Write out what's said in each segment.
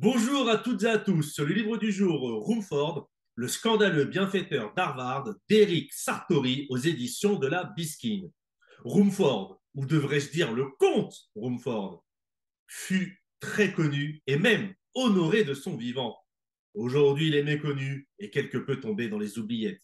Bonjour à toutes et à tous. Le livre du jour, Rumford, le scandaleux bienfaiteur d'Harvard d'Eric Sartori aux éditions de la Biskin. Rumford, ou devrais-je dire le comte Rumford, fut très connu et même honoré de son vivant. Aujourd'hui, il est méconnu et quelque peu tombé dans les oubliettes.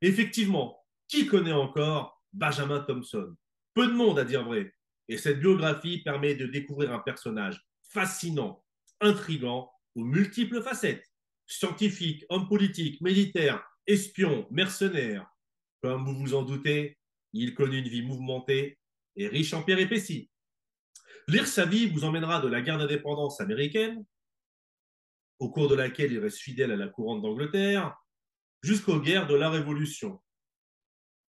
Effectivement, qui connaît encore Benjamin Thompson? Peu de monde à dire vrai. Et cette biographie permet de découvrir un personnage fascinant, intrigant, aux multiples facettes. Scientifique, homme politique, militaire, espion, mercenaire. Comme vous vous en doutez, il connut une vie mouvementée et riche en péripéties. Lire sa vie vous emmènera de la guerre d'indépendance américaine, au cours de laquelle il reste fidèle à la couronne d'Angleterre, jusqu'aux guerres de la Révolution.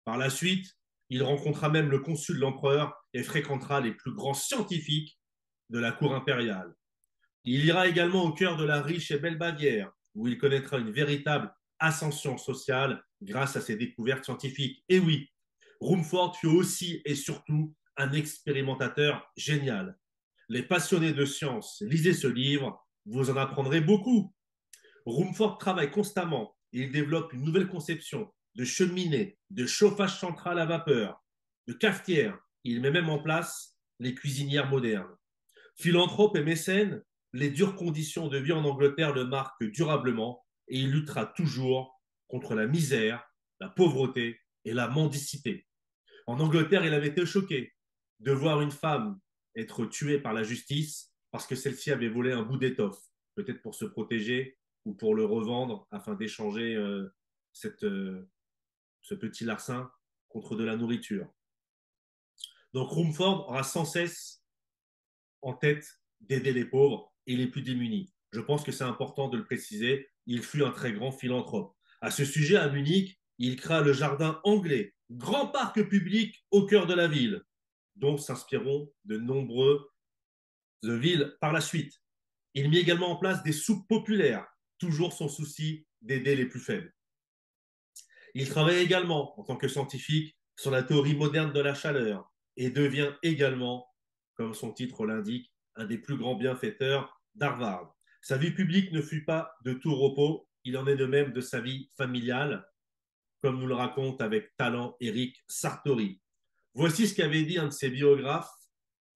Par la suite, il rencontra même le consul de l'empereur et fréquentera les plus grands scientifiques de la cour impériale. Il ira également au cœur de la riche et belle Bavière, où il connaîtra une véritable ascension sociale grâce à ses découvertes scientifiques. Et oui, Rumford fut aussi et surtout un expérimentateur génial. Les passionnés de science, lisez ce livre, vous en apprendrez beaucoup. Rumford travaille constamment et il développe une nouvelle conception de cheminée, de chauffage central à vapeur, de cafetière. Il met même en place les cuisinières modernes. Philanthrope et mécène, les dures conditions de vie en Angleterre le marquent durablement et il luttera toujours contre la misère, la pauvreté et la mendicité. En Angleterre, il avait été choqué de voir une femme être tuée par la justice parce que celle-ci avait volé un bout d'étoffe, peut-être pour se protéger ou pour le revendre afin d'échanger cette, ce petit larcin contre de la nourriture. Donc Rumford aura sans cesse en tête d'aider les pauvres et les plus démunis. Je pense que c'est important de le préciser. Il fut un très grand philanthrope. À ce sujet, à Munich, il créa le jardin anglais, grand parc public au cœur de la ville, dont s'inspireront de nombreuses villes par la suite. Il mit également en place des soupes populaires, toujours son souci d'aider les plus faibles. Il travaille également en tant que scientifique sur la théorie moderne de la chaleur et devient également, comme son titre l'indique, un des plus grands bienfaiteurs d'Harvard. Sa vie publique ne fut pas de tout repos, il en est de même de sa vie familiale, comme nous le raconte avec talent Eric Sartori. Voici ce qu'avait dit un de ses biographes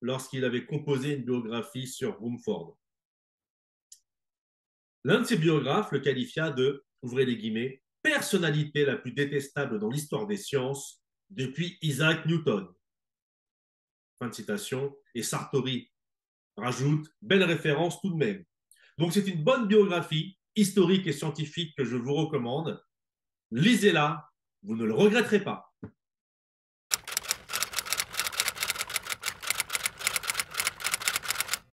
lorsqu'il avait composé une biographie sur Rumford. L'un de ses biographes le qualifia de, ouvrez les guillemets, personnalité la plus détestable dans l'histoire des sciences depuis Isaac Newton. Fin de citation. Et Sartori rajoute, belle référence tout de même. Donc c'est une bonne biographie historique et scientifique que je vous recommande. Lisez-la, vous ne le regretterez pas.